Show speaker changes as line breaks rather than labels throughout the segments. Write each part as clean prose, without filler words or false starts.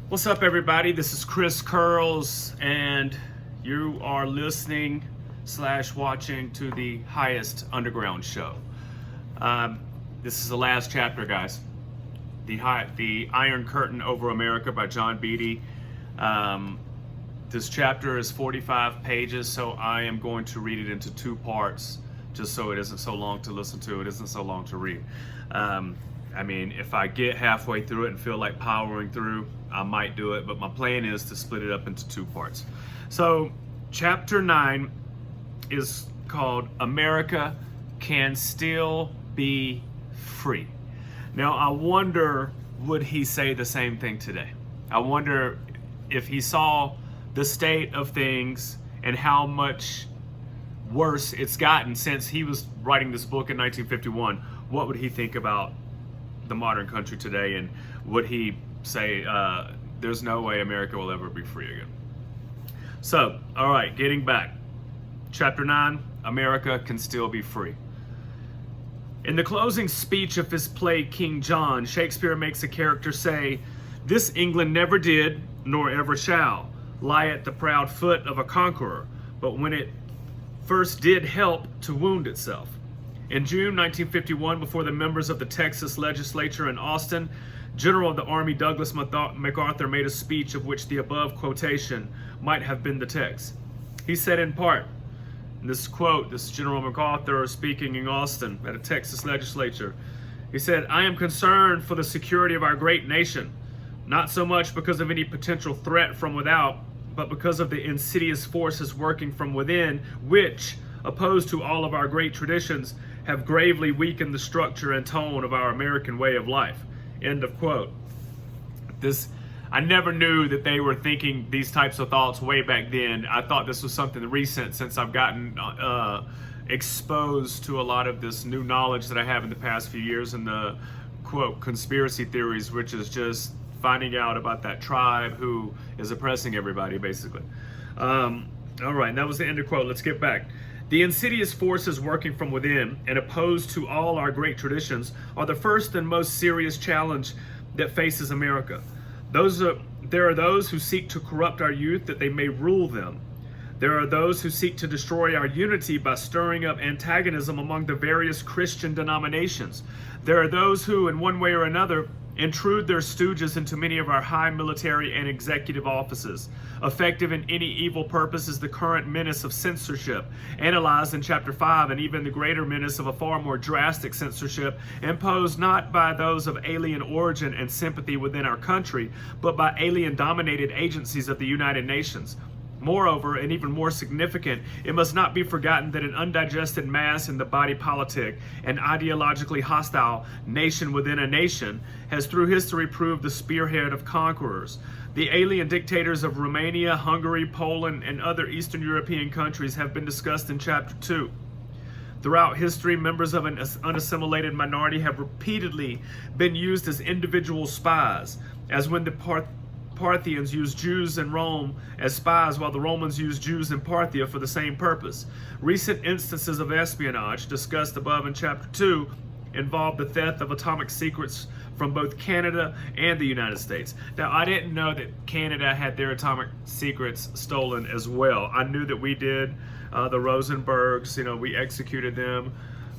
What's up, everybody? This is Chris Curls, and you are listening / watching to the Highest Underground Show. This is the last chapter, guys. The Iron Curtain Over America by John Beatty. This chapter is 45 pages, so I am going to read it into two parts, just so it isn't so long to listen to, it isn't so long to read. I mean, if I get halfway through it and feel like powering through, I might do it, but my plan is to split it up into two parts. So, chapter 9 is called America Can Still Be Free. Now, I wonder, would he say the same thing today? I wonder if he saw the state of things and how much worse it's gotten since he was writing this book in 1951. What would he think about the modern country today, and would he say there's no way America will ever be free again? So, all right, getting back. Chapter 9, America Can Still Be Free. In the closing speech of his play King John, Shakespeare makes a character say, "This England never did, nor ever shall, lie at the proud foot of a conqueror, but when it first did help to wound itself." In June 1951, before the members of the Texas legislature in Austin, General of the Army Douglas MacArthur made a speech of which the above quotation might have been the text. He said in part, this quote, this General MacArthur speaking in Austin at a Texas legislature, he said, "I am concerned for the security of our great nation, not so much because of any potential threat from without, but because of the insidious forces working from within, which, opposed to all of our great traditions, have gravely weakened the structure and tone of our American way of life." End of quote. I never knew that they were thinking these types of thoughts way back then. I thought this was something recent since I've gotten exposed to a lot of this new knowledge that I have in the past few years in the quote conspiracy theories, which is just finding out about that tribe who is oppressing everybody, basically. All right, that was the end of quote. Let's get back. The insidious forces working from within and opposed to all our great traditions are the first and most serious challenge that faces America. There are those who seek to corrupt our youth that they may rule them. There are those who seek to destroy our unity by stirring up antagonism among the various Christian denominations. There are those who, in one way or another, intrude their stooges into many of our high military and executive offices. Effective in any evil purpose is the current menace of censorship, analyzed in Chapter 5, and even the greater menace of a far more drastic censorship imposed not by those of alien origin and sympathy within our country, but by alien-dominated agencies of the United Nations. Moreover, and even more significant, it must not be forgotten that an undigested mass in the body politic, an ideologically hostile nation within a nation, has through history proved the spearhead of conquerors. The alien dictators of Romania, Hungary, Poland, and other Eastern European countries have been discussed in Chapter 2. Throughout history, members of an unassimilated minority have repeatedly been used as individual spies, as when the Parthians used Jews in Rome as spies, while the Romans used Jews in Parthia for the same purpose. Recent instances of espionage, discussed above in Chapter 2, involve the theft of atomic secrets from both Canada and the United States. Now, I didn't know that Canada had their atomic secrets stolen as well. I knew that we did. The Rosenbergs, we executed them.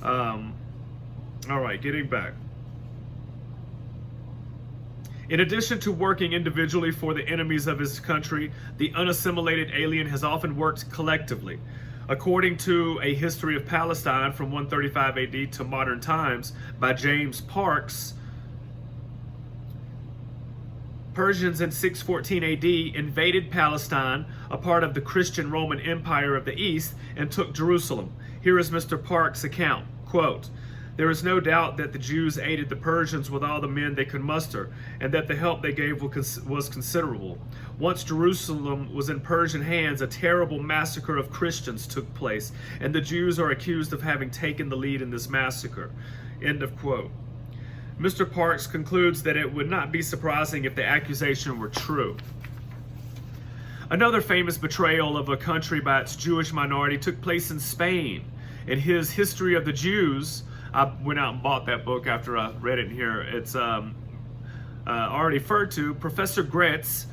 All right, getting back. In addition to working individually for the enemies of his country, the unassimilated alien has often worked collectively. According to A History of Palestine from 135 AD to Modern Times by James Parks, Persians in 614 AD invaded Palestine, a part of the Christian Roman Empire of the East, and took Jerusalem. Here is Mr. Parks' account, quote, "There is no doubt that the Jews aided the Persians with all the men they could muster, and that the help they gave was considerable. Once Jerusalem was in Persian hands, a terrible massacre of Christians took place, and the Jews are accused of having taken the lead in this massacre." End of quote. Mr. Parks concludes that it would not be surprising if the accusation were true. Another famous betrayal of a country by its Jewish minority took place in Spain. In his History of the Jews, I went out and bought that book after I read it here. It's already referred to, Professor Graetz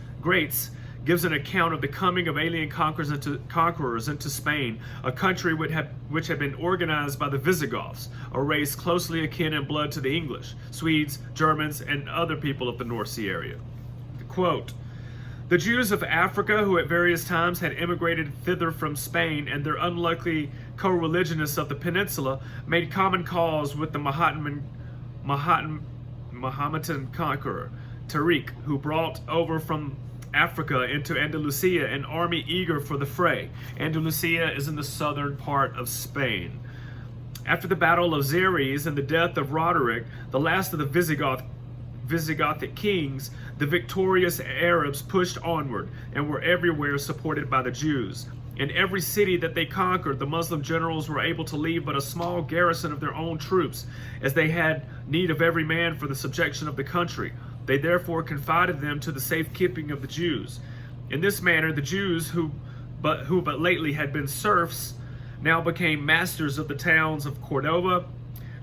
gives an account of the coming of alien conquerors into Spain, a country which had been organized by the Visigoths, a race closely akin in blood to the English, Swedes, Germans, and other people of the North Sea area. Quote, "The Jews of Africa, who at various times had immigrated thither from Spain, and their unlucky co-religionists of the peninsula, made common cause with the Mahometan conqueror, Tariq, who brought over from Africa into Andalusia an army eager for the fray." Andalusia is in the southern part of Spain. After the Battle of Xeres and the death of Roderick, the last of the Visigothic kings, the victorious Arabs pushed onward and were everywhere supported by the Jews. In every city that they conquered, the Muslim generals were able to leave but a small garrison of their own troops, as they had need of every man for the subjection of the country. They therefore confided them to the safekeeping of the Jews. In this manner, the Jews, who but lately had been serfs, now became masters of the towns of Cordova,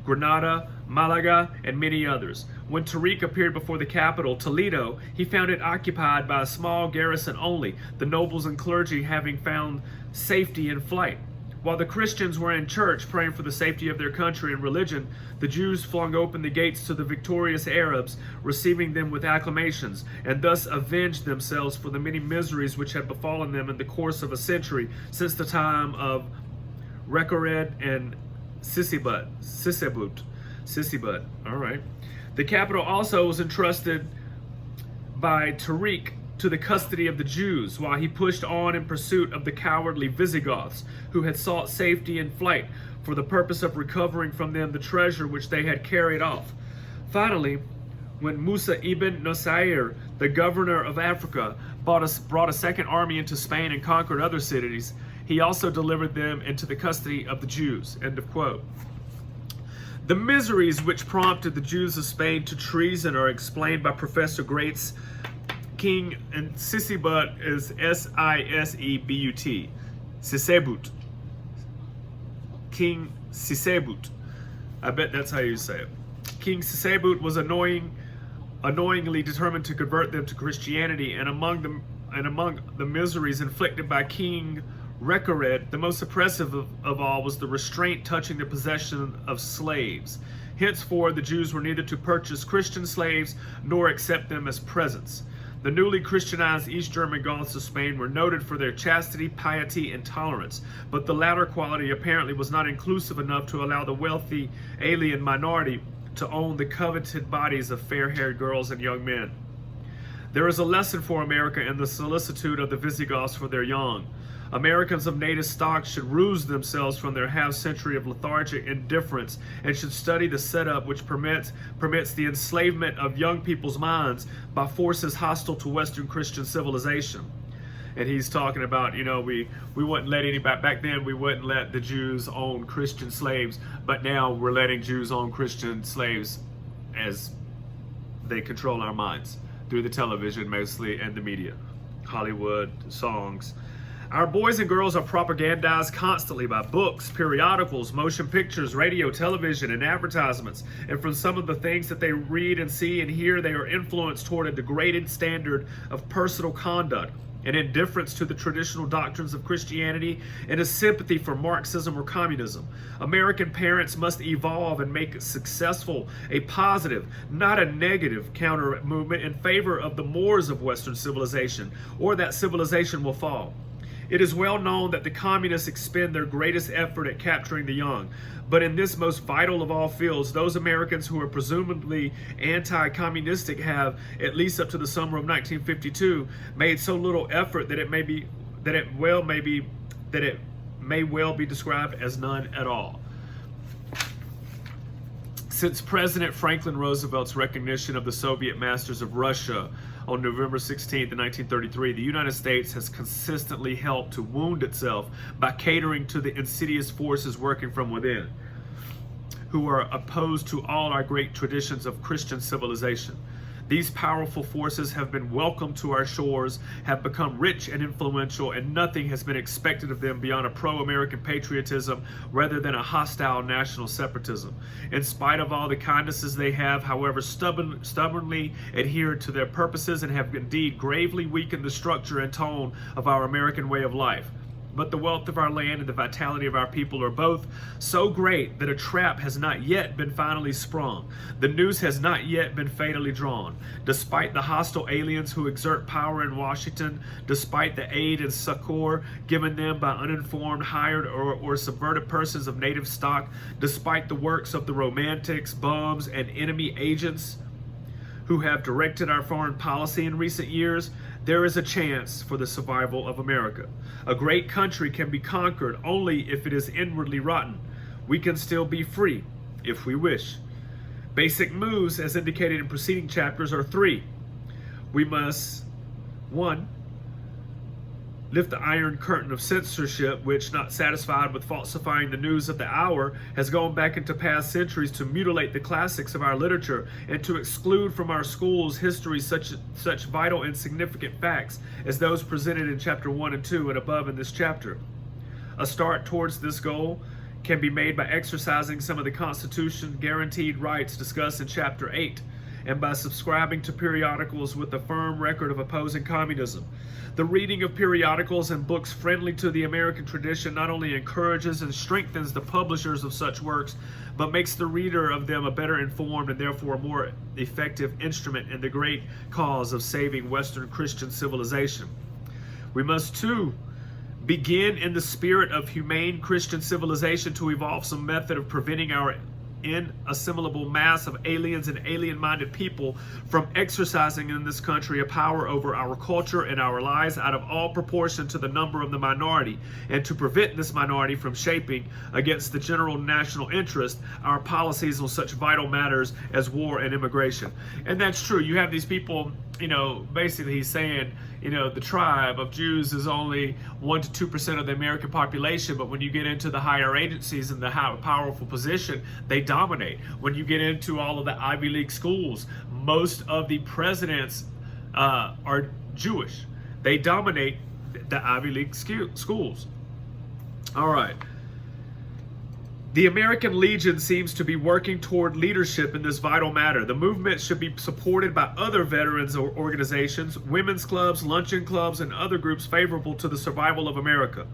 Granada, Malaga, and many others. When Tariq appeared before the capital, Toledo, he found it occupied by a small garrison only, the nobles and clergy having found safety in flight. While the Christians were in church praying for the safety of their country and religion, the Jews flung open the gates to the victorious Arabs, receiving them with acclamations, and thus avenged themselves for the many miseries which had befallen them in the course of a century since the time of Recored and Sisebut. All right. The capital also was entrusted by Tariq to the custody of the Jews, while he pushed on in pursuit of the cowardly Visigoths, who had sought safety in flight for the purpose of recovering from them the treasure which they had carried off. Finally, when Musa ibn Nusair, the governor of Africa, brought a second army into Spain and conquered other cities, he also delivered them into the custody of the Jews. End of quote. The miseries which prompted the Jews of Spain to treason are explained by Professor Graetz. King and Sisebut is S-I-S-E-B-U-T. Sisebut. King Sisebut. I bet that's how you say it. King Sisebut was annoyingly determined to convert them to Christianity, and among the miseries inflicted by King Recored, the most oppressive of all was the restraint touching the possession of slaves. Henceforth, the Jews were neither to purchase Christian slaves nor accept them as presents. The newly Christianized East German Goths of Spain were noted for their chastity, piety, and tolerance, but the latter quality apparently was not inclusive enough to allow the wealthy alien minority to own the coveted bodies of fair-haired girls and young men. There is a lesson for America in the solicitude of the Visigoths for their young. Americans of native stock should rouse themselves from their half-century of lethargic indifference and should study the setup which permits the enslavement of young people's minds by forces hostile to Western Christian civilization. And he's talking about, we wouldn't let anybody, back then we wouldn't let the Jews own Christian slaves, but now we're letting Jews own Christian slaves as they control our minds through the television mostly and the media, Hollywood, songs. Our boys and girls are propagandized constantly by books, periodicals, motion pictures, radio, television, and advertisements. And from some of the things that they read and see and hear, they are influenced toward a degraded standard of personal conduct, an indifference to the traditional doctrines of Christianity, and a sympathy for Marxism or communism. American parents must evolve and make successful a positive, not a negative, counter movement in favor of the mores of Western civilization, or that civilization will fall. It is well known that the communists expend their greatest effort at capturing the young, but in this most vital of all fields, those Americans who are presumably anti-communistic have, at least up to the summer of 1952, made so little effort that it may well be described as none at all. Since President Franklin Roosevelt's recognition of the Soviet masters of Russia on November 16, 1933, the United States has consistently helped to wound itself by catering to the insidious forces working from within, who are opposed to all our great traditions of Christian civilization. These powerful forces have been welcomed to our shores, have become rich and influential, and nothing has been expected of them beyond a pro-American patriotism rather than a hostile national separatism. In spite of all the kindnesses they have, however, stubbornly adhered to their purposes and have indeed gravely weakened the structure and tone of our American way of life. But the wealth of our land and the vitality of our people are both so great that a trap has not yet been finally sprung. The noose has not yet been fatally drawn. Despite the hostile aliens who exert power in Washington, despite the aid and succor given them by uninformed, hired, or subverted persons of native stock, despite the works of the romantics, bums, and enemy agents who have directed our foreign policy in recent years, there is a chance for the survival of America. A great country can be conquered only if it is inwardly rotten. We can still be free if we wish. Basic moves, as indicated in preceding chapters, are three. We must, 1, lift the iron curtain of censorship, which, not satisfied with falsifying the news of the hour, has gone back into past centuries to mutilate the classics of our literature and to exclude from our schools history such vital and significant facts as those presented in chapter 1 and 2 and above in this chapter. A start towards this goal can be made by exercising some of the Constitution guaranteed rights discussed in chapter 8 and by subscribing to periodicals with a firm record of opposing communism. The reading of periodicals and books friendly to the American tradition not only encourages and strengthens the publishers of such works, but makes the reader of them a better informed and therefore a more effective instrument in the great cause of saving Western Christian civilization. We must, too, begin in the spirit of humane Christian civilization to evolve some method of preventing our inassimilable mass of aliens and alien-minded people from exercising in this country a power over our culture and our lives out of all proportion to the number of the minority, and to prevent this minority from shaping against the general national interest our policies on such vital matters as war and immigration. And that's true. You have these people, basically he's saying, the tribe of Jews is only 1 to 2% of the American population, but when you get into the higher agencies and the powerful position, they dominate. When you get into all of the Ivy League schools, most of the presidents are Jewish. They dominate the Ivy League schools. All right. The American Legion seems to be working toward leadership in this vital matter. The movement should be supported by other veterans organizations, women's clubs, luncheon clubs, and other groups favorable to the survival of America.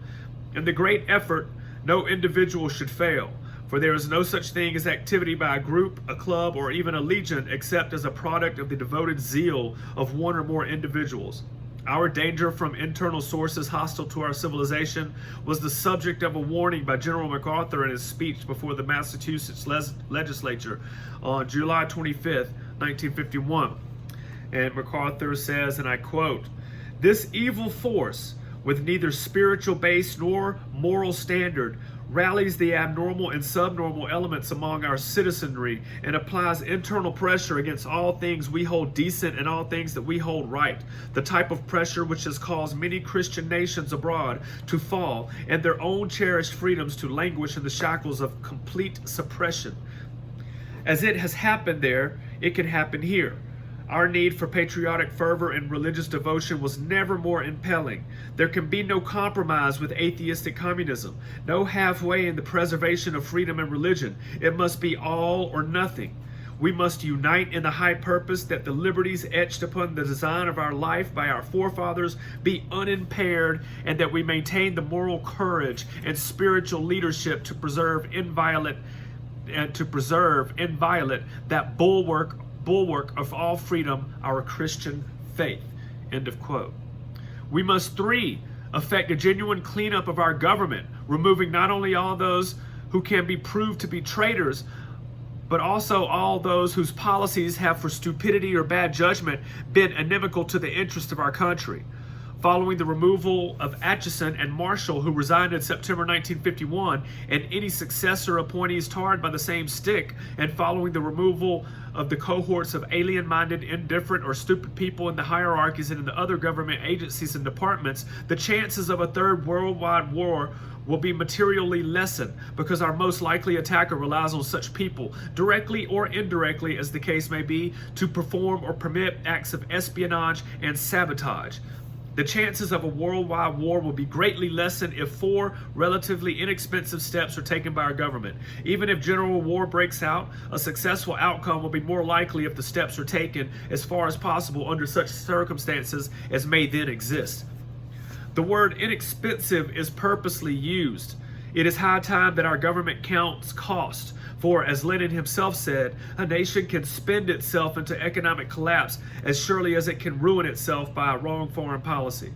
In the great effort, no individual should fail, for there is no such thing as activity by a group, a club, or even a legion except as a product of the devoted zeal of one or more individuals. Our danger from internal sources hostile to our civilization was the subject of a warning by General MacArthur in his speech before the Massachusetts legislature on July 25th, 1951. And MacArthur says, and I quote, "This evil force, with neither spiritual base nor moral standard, rallies the abnormal and subnormal elements among our citizenry and applies internal pressure against all things we hold decent and all things that we hold right, the type of pressure which has caused many Christian nations abroad to fall and their own cherished freedoms to languish in the shackles of complete suppression. As it has happened there, it can happen here. Our need for patriotic fervor and religious devotion was never more impelling. There can be no compromise with atheistic communism, no halfway in the preservation of freedom and religion. It must be all or nothing. We must unite in the high purpose that the liberties etched upon the design of our life by our forefathers be unimpaired, and that we maintain the moral courage and spiritual leadership to preserve inviolate that bulwark of all freedom, our Christian faith." End of quote. We must, 3, effect a genuine cleanup of our government, removing not only all those who can be proved to be traitors, but also all those whose policies have for stupidity or bad judgment been inimical to the interest of our country. Following the removal of Atchison and Marshall, who resigned in September 1951, and any successor appointees tarred by the same stick, and following the removal of the cohorts of alien-minded, indifferent, or stupid people in the hierarchies and in the other government agencies and departments, the chances of a third worldwide war will be materially lessened because our most likely attacker relies on such people, directly or indirectly as the case may be, to perform or permit acts of espionage and sabotage. The chances of a worldwide war will be greatly lessened if 4 relatively inexpensive steps are taken by our government. Even if general war breaks out, a successful outcome will be more likely if the steps are taken as far as possible under such circumstances as may then exist. The word inexpensive is purposely used. It is high time that our government counts cost. For, as Lenin himself said, a nation can spend itself into economic collapse as surely as it can ruin itself by a wrong foreign policy.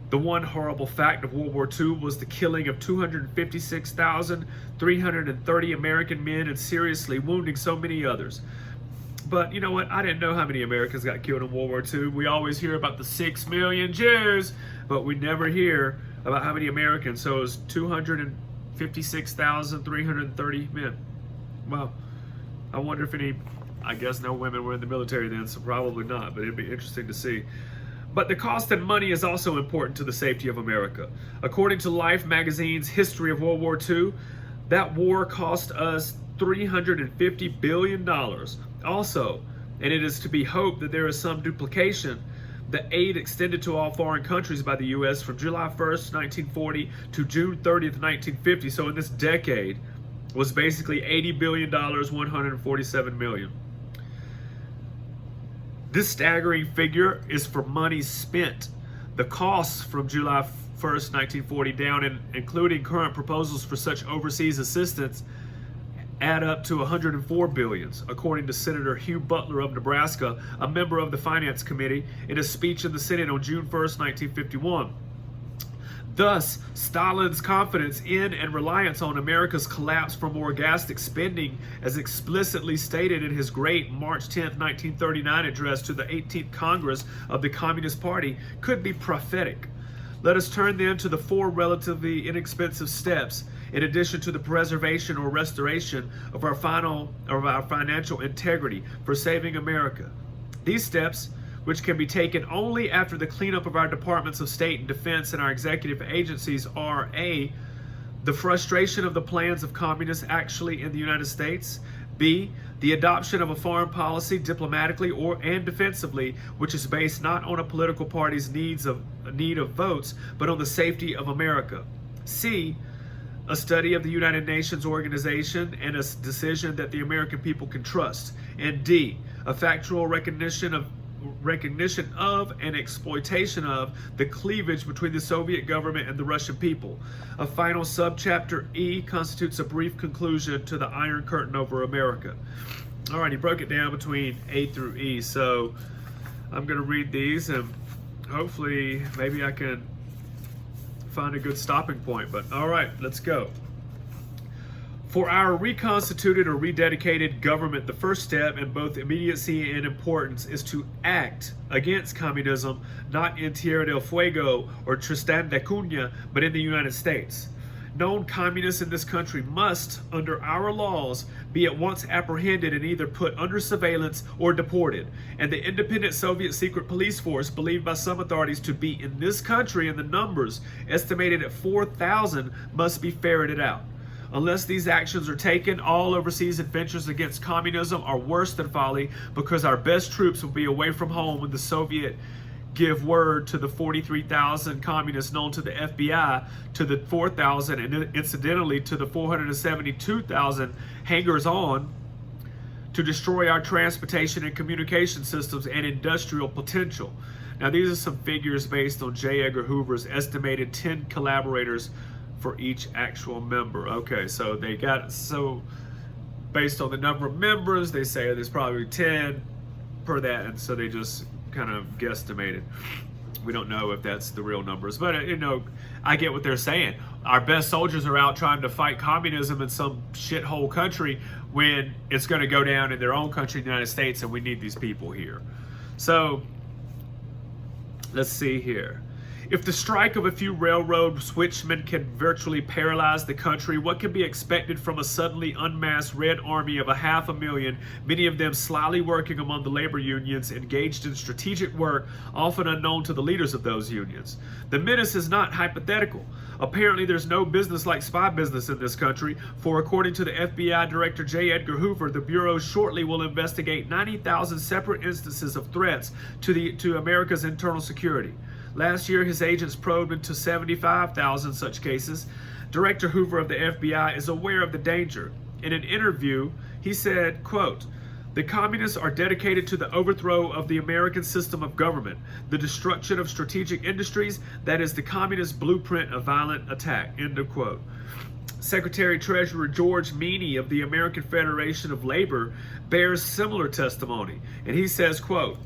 The one horrible fact of World War II was the killing of 256,330 American men and seriously wounding so many others. But you know what? I didn't know how many Americans got killed in World War II. We always hear about the 6 million Jews, but we never hear about how many Americans. So it was 256,330 men. Well, I wonder if any, I guess no women were in the military then, so probably not, but it'd be interesting to see. But the cost in money is also important to the safety of America. According to Life magazine's History of World War II, that war cost us $350 billion. Also, and it is to be hoped that there is some duplication, the aid extended to all foreign countries by the U.S. from July 1st, 1940 to June 30th, 1950, so in this decade, was basically $80 billion, $147 million. This staggering figure is for money spent. The costs from July 1st, 1940 down, and including current proposals for such overseas assistance, add up to $104 billion, according to Senator Hugh Butler of Nebraska, a member of the Finance Committee, in a speech in the Senate on June 1st, 1951. Thus, Stalin's confidence in and reliance on America's collapse from orgastic spending, as explicitly stated in his great March 10, 1939 address to the 18th Congress of the Communist Party, could be prophetic. Let us turn then to the 4 relatively inexpensive steps, in addition to the preservation or restoration of our financial integrity for saving America. These steps, which can be taken only after the cleanup of our departments of state and defense and our executive agencies, are A, the frustration of the plans of communists actually in the United States, B, the adoption of a foreign policy diplomatically and defensively, which is based not on a political party's need of votes, but on the safety of America, C, a study of the United Nations organization and a decision that the American people can trust, and D, a factual recognition of and exploitation of the cleavage between the Soviet government and the Russian people. A final subchapter E constitutes a brief conclusion to the Iron Curtain over America. All right, he broke it down between A through E, so I'm going to read these and hopefully maybe I can find a good stopping point. But all right, let's go. For our reconstituted or rededicated government, the first step in both immediacy and importance is to act against communism, not in Tierra del Fuego or Tristan da Cunha, but in the United States. Known communists in this country must, under our laws, be at once apprehended and either put under surveillance or deported. And the independent Soviet secret police force, believed by some authorities to be in this country in the numbers estimated at 4,000, must be ferreted out. Unless these actions are taken, all overseas adventures against communism are worse than folly, because our best troops will be away from home when the Soviet give word to the 43,000 communists known to the FBI, to the 4,000, and incidentally to the 472,000 hangers-on, to destroy our transportation and communication systems and industrial potential. Now, these are some figures based on J. Edgar Hoover's estimated 10 collaborators for each actual member. Okay, so based on the number of members, they say there's probably 10 per that, and so they just kind of guesstimated. We don't know if that's the real numbers, but I get what they're saying. Our best soldiers are out trying to fight communism in some shithole country when it's going to go down in their own country, the United States, and we need these people here. So let's see here. If the strike of a few railroad switchmen can virtually paralyze the country, what can be expected from a suddenly unmasked Red Army of 500,000, many of them slyly working among the labor unions, engaged in strategic work often unknown to the leaders of those unions? The menace is not hypothetical. Apparently, there's no business like spy business in this country, for according to the FBI Director J. Edgar Hoover, the Bureau shortly will investigate 90,000 separate instances of threats to America's internal security. Last year, his agents probed into 75,000 such cases. Director Hoover of the FBI is aware of the danger. In an interview, he said, quote, "The communists are dedicated to the overthrow of the American system of government, the destruction of strategic industries. That is the communist blueprint of violent attack," end of quote. Secretary Treasurer George Meany of the American Federation of Labor bears similar testimony, and he says, quote,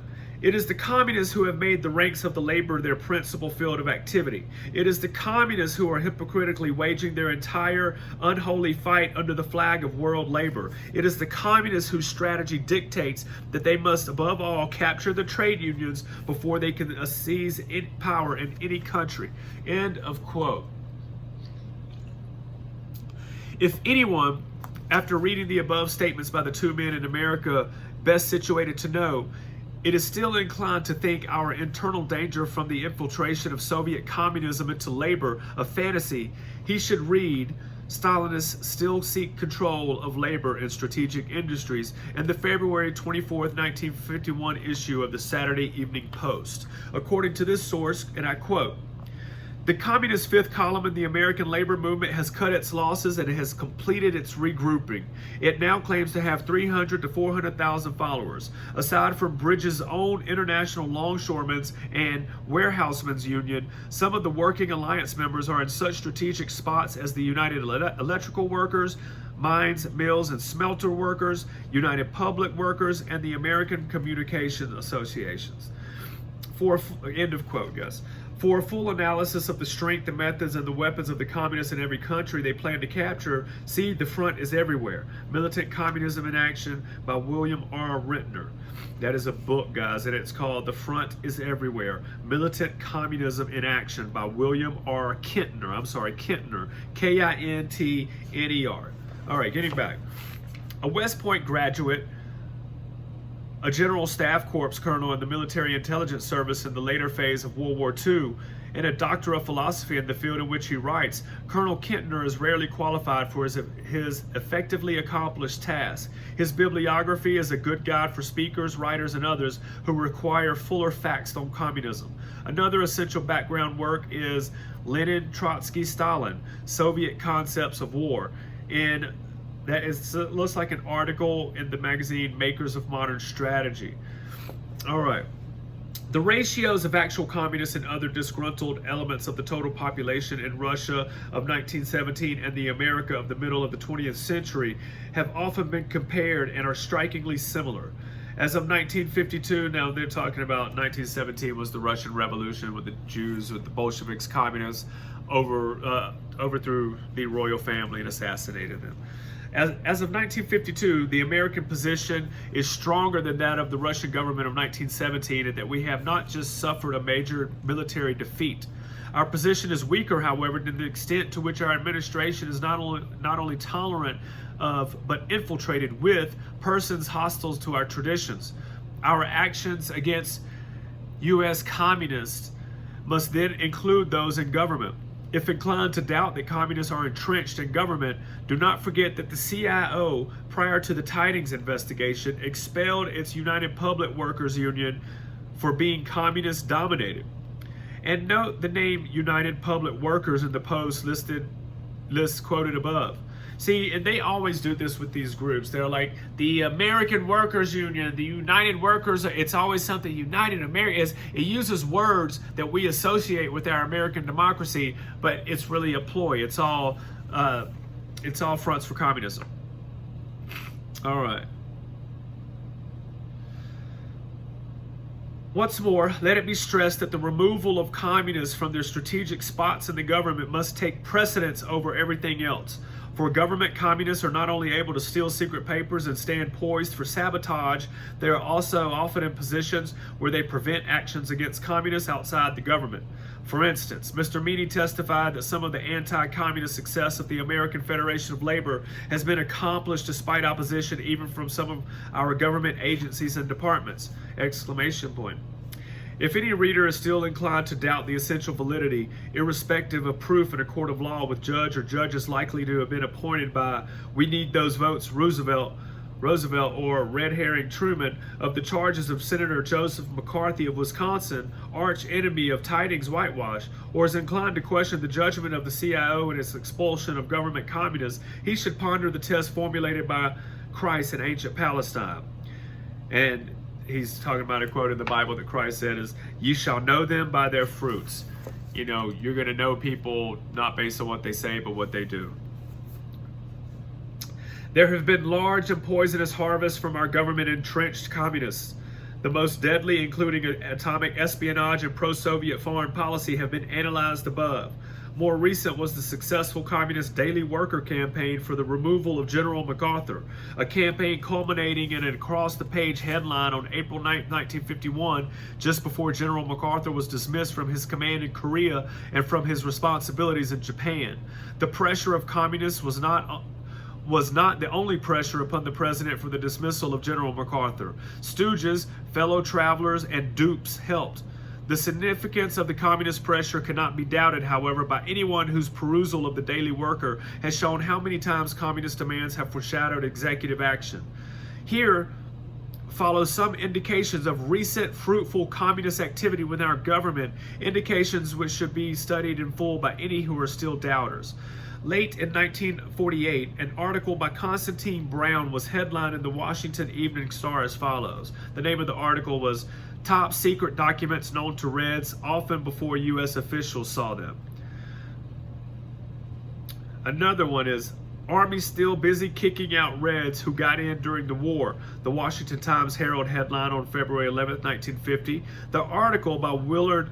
"It is the communists who have made the ranks of the labor their principal field of activity. It is the communists who are hypocritically waging their entire unholy fight under the flag of world labor. It is the communists whose strategy dictates that they must above all capture the trade unions before they can seize power in any country." End of quote. If anyone, after reading the above statements by the two men in America best situated to know, it is still inclined to think our internal danger from the infiltration of Soviet communism into labor a fantasy, he should read "Stalinists Still Seek Control of Labor in Strategic Industries" and the February 24th, 1951 issue of the Saturday Evening Post. According to this source, and I quote, "The communist fifth column in the American labor movement has cut its losses and has completed its regrouping. It now claims to have 300 to 400,000 followers. Aside from Bridges' own International Longshoremen's and Warehousemen's Union, some of the Working Alliance members are in such strategic spots as the United Electrical Workers, Mines, Mills, and Smelter Workers, United Public Workers, and the American Communication Associations." End of quote, guys. For a full analysis of the strength, the methods, and the weapons of the communists in every country they plan to capture, see "The Front is Everywhere: Militant Communism in Action" by William R. Rentner. That is a book, guys, and it's called "The Front is Everywhere: Militant Communism in Action" by William R. Kintner. Kintner. Kintner. All right, getting back. A West Point graduate, a General Staff Corps colonel in the Military Intelligence Service in the later phase of World War II, and a doctor of philosophy in the field in which he writes, Colonel Kintner is rarely qualified for his effectively accomplished task. His bibliography is a good guide for speakers, writers, and others who require fuller facts on communism. Another essential background work is Lenin, Trotsky, Stalin, Soviet Concepts of War, and looks like an article in the magazine Makers of Modern Strategy. All right. The ratios of actual communists and other disgruntled elements of the total population in Russia of 1917 and the America of the middle of the 20th century have often been compared and are strikingly similar. As of 1952, now they're talking about 1917 was the Russian Revolution with the Jews, with the Bolsheviks, communists, overthrew the royal family and assassinated them. As of 1952, the American position is stronger than that of the Russian government of 1917, and that we have not just suffered a major military defeat. Our position is weaker, however, to the extent to which our administration is not only tolerant of, but infiltrated with persons hostile to our traditions. Our actions against U.S. communists must then include those in government. If inclined to doubt that communists are entrenched in government, do not forget that the CIO, prior to the Tidings investigation, expelled its United Public Workers Union for being communist dominated. And note the name United Public Workers in the post list quoted above. See, and they always do this with these groups. They're like, the American Workers Union, the United Workers, it's always something United America is. It uses words that we associate with our American democracy, but it's really a ploy. It's all fronts for communism. All right. Once more, let it be stressed that the removal of communists from their strategic spots in the government must take precedence over everything else. For government communists are not only able to steal secret papers and stand poised for sabotage, they are also often in positions where they prevent actions against communists outside the government. For instance, Mr. Meany testified that some of the anti-communist success of the American Federation of Labor has been accomplished despite opposition even from some of our government agencies and departments! Exclamation point. If any reader is still inclined to doubt the essential validity, irrespective of proof in a court of law with judge or judges likely to have been appointed by "we need those votes" Roosevelt or red herring Truman, of the charges of Senator Joseph McCarthy of Wisconsin, arch enemy of Tidings whitewash, or is inclined to question the judgment of the CIO and its expulsion of government communists, he should ponder the test formulated by Christ in ancient Palestine. And he's talking about a quote in the Bible that Christ said is, "You shall know them by their fruits." You know, you're going to know people not based on what they say, but what they do. There have been large and poisonous harvests from our government-entrenched communists. The most deadly, including atomic espionage and pro-Soviet foreign policy, have been analyzed above. More recent was the successful Communist Daily Worker campaign for the removal of General MacArthur, a campaign culminating in an across-the-page headline on April 9, 1951, just before General MacArthur was dismissed from his command in Korea and from his responsibilities in Japan. The pressure of communists was not the only pressure upon the president for the dismissal of General MacArthur. Stooges, fellow travelers, and dupes helped. The significance of the communist pressure cannot be doubted, however, by anyone whose perusal of the Daily Worker has shown how many times communist demands have foreshadowed executive action. Here follow some indications of recent fruitful communist activity within our government, indications which should be studied in full by any who are still doubters. Late in 1948, an article by Constantine Brown was headlined in the Washington Evening Star as follows. The name of the article was "Top Secret Documents Known to Reds Often Before U.S. Officials Saw Them." Another one is "Army Still Busy Kicking Out Reds Who Got In During the War." The Washington Times-Herald headline on February 11, 1950. The article by Willard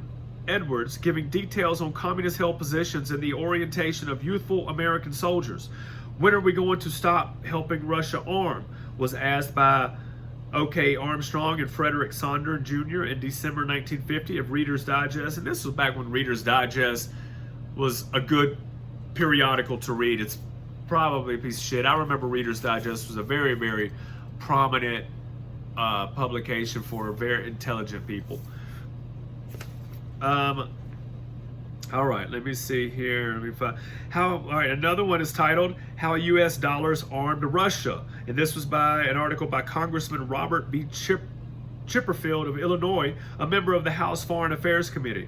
Edwards giving details on communist-held positions and the orientation of youthful American soldiers. "When are we going to stop helping Russia arm?" was asked by O.K. Armstrong and Frederick Sonder Jr. in December 1950 of Reader's Digest. And this was back when Reader's Digest was a good periodical to read. It's probably a piece of shit. I remember Reader's Digest was a very, very prominent publication for very intelligent people. All right, let me see here. Let me find all right, another one is titled "How U.S. Dollars Armed Russia," and this was by an article by Congressman Robert B. Chipperfield of Illinois, a member of the House Foreign Affairs Committee.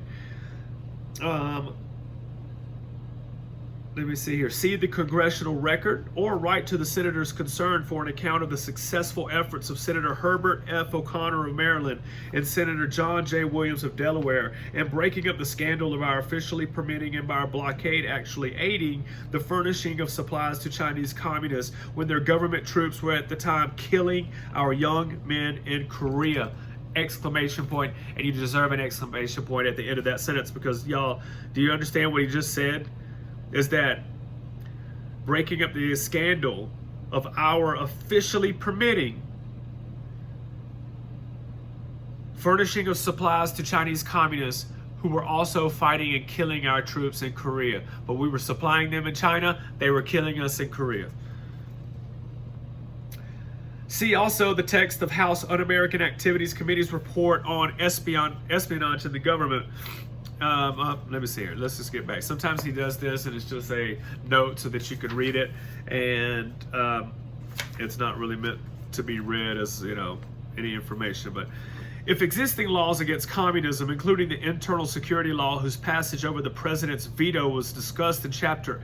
Let me see here. See the Congressional Record or write to the senators concerned for an account of the successful efforts of Senator Herbert F. O'Connor of Maryland and Senator John J. Williams of Delaware in breaking up the scandal of our officially permitting and by our blockade actually aiding the furnishing of supplies to Chinese communists when their government troops were at the time killing our young men in Korea. Exclamation point. And you deserve an exclamation point at the end of that sentence, because y'all, do you understand what he just said? Is that breaking up the scandal of our officially permitting furnishing of supplies to Chinese communists who were also fighting and killing our troops in Korea. But we were supplying them in China, they were killing us in Korea. See also the text of House Un-American Activities Committee's report on espionage in the government. Let me see here. Let's just get back. Sometimes he does this and it's just a note so that you could read it, and it's not really meant to be read as, you know, any information. But if existing laws against communism, including the internal security law whose passage over the president's veto was discussed in Chapter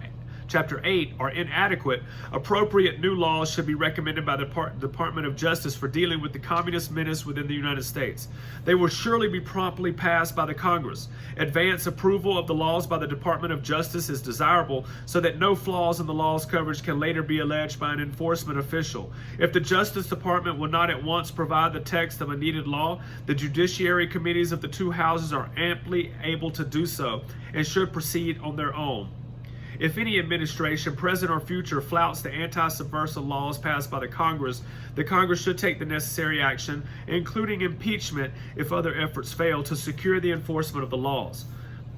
8, are inadequate, appropriate new laws should be recommended by the Department of Justice for dealing with the communist menace within the United States. They will surely be promptly passed by the Congress. Advance approval of the laws by the Department of Justice is desirable so that no flaws in the law's coverage can later be alleged by an enforcement official. If the Justice Department will not at once provide the text of a needed law, the judiciary committees of the two houses are amply able to do so and should proceed on their own. If any administration, present or future, flouts the anti-subversive laws passed by the Congress should take the necessary action, including impeachment if other efforts fail, to secure the enforcement of the laws.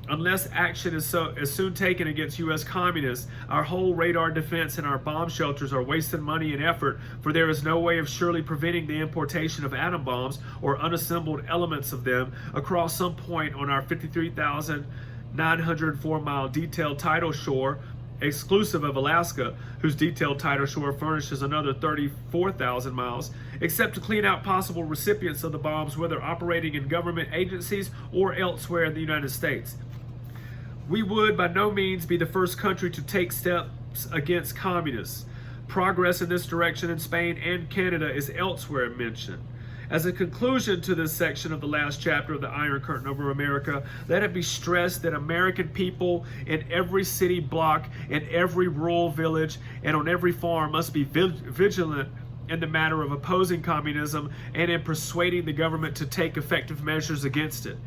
Unless action is soon taken against U.S. communists, our whole radar defense and our bomb shelters are wasting money and effort, for there is no way of surely preventing the importation of atom bombs or unassembled elements of them across some point on our 53,904-mile detailed tidal shore, exclusive of Alaska, whose detailed tidal shore furnishes another 34,000 miles, except to clean out possible recipients of the bombs, whether operating in government agencies or elsewhere in the United States. We would by no means be the first country to take steps against communists. Progress in this direction in Spain and Canada is elsewhere mentioned. As a conclusion to this section of the last chapter of the Iron Curtain over America, let it be stressed that American people in every city block, in every rural village, and on every farm must be vigilant in the matter of opposing communism and in persuading the government to take effective measures against it.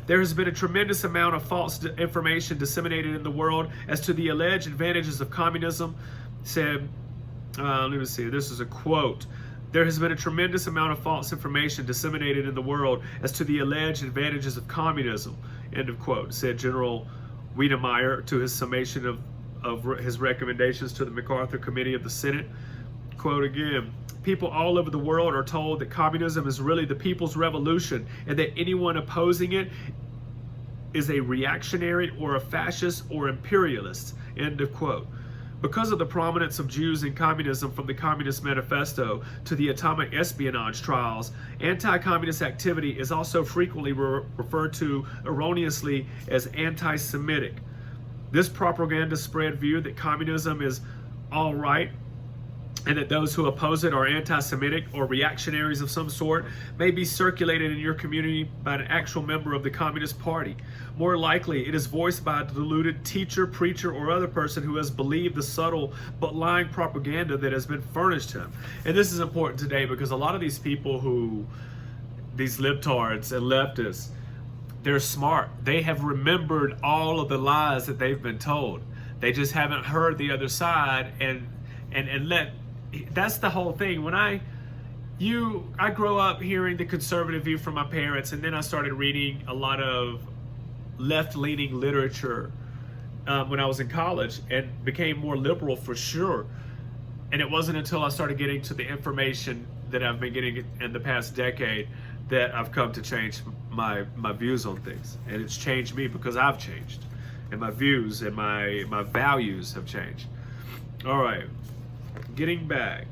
There has been a tremendous amount of false information disseminated in the world as to the alleged advantages of communism. Said, let me see, this is a quote. There has been a tremendous amount of false information disseminated in the world as to the alleged advantages of communism, end of quote, said General Wiedemeyer to his summation of his recommendations to the MacArthur Committee of the Senate. Quote again, people all over the world are told that communism is really the people's revolution and that anyone opposing it is a reactionary or a fascist or imperialist, end of quote. Because of the prominence of Jews in communism, from the Communist Manifesto to the atomic espionage trials, anti-communist activity is also frequently referred to erroneously as anti-Semitic. This propaganda spread view that communism is all right and that those who oppose it are anti-Semitic or reactionaries of some sort may be circulated in your community by an actual member of the Communist Party. More likely, it is voiced by a deluded teacher, preacher, or other person who has believed the subtle but lying propaganda that has been furnished him. And this is important today because a lot of these people these libtards and leftists, they're smart. They have remembered all of the lies that they've been told. They just haven't heard the other side and that's the whole thing. When I grew up hearing the conservative view from my parents, and then I started reading a lot of left-leaning literature when I was in college and became more liberal for sure. And it wasn't until I started getting to the information that I've been getting in the past decade that I've come to change my views on things. And it's changed me because I've changed. And my views and my values have changed. All right. Getting back.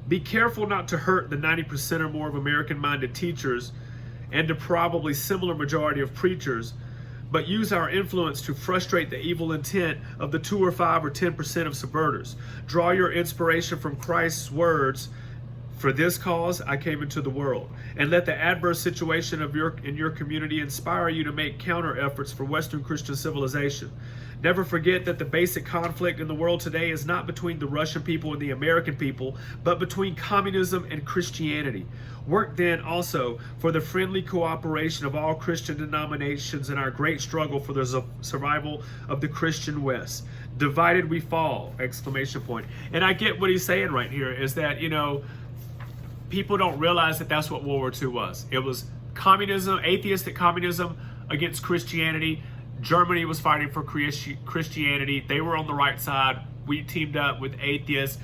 Be careful not to hurt the 90% or more of American-minded teachers and the probably similar majority of preachers, but use our influence to frustrate the evil intent of the 2 or 5 or 10% of subverters. Draw your inspiration from Christ's words, "For this cause I came into the world," and let the adverse situation in your community inspire you to make counter efforts for Western Christian civilization. Never forget that the basic conflict in the world today is not between the Russian people and the American people, but between communism and Christianity. Work then also for the friendly cooperation of all Christian denominations in our great struggle for the survival of the Christian West. Divided we fall! Exclamation point. And I get what he's saying right here is that, people don't realize that that's what World War II was. It was communism, atheistic communism against Christianity. Germany was fighting for Christianity. They were on the right side. We teamed up with atheists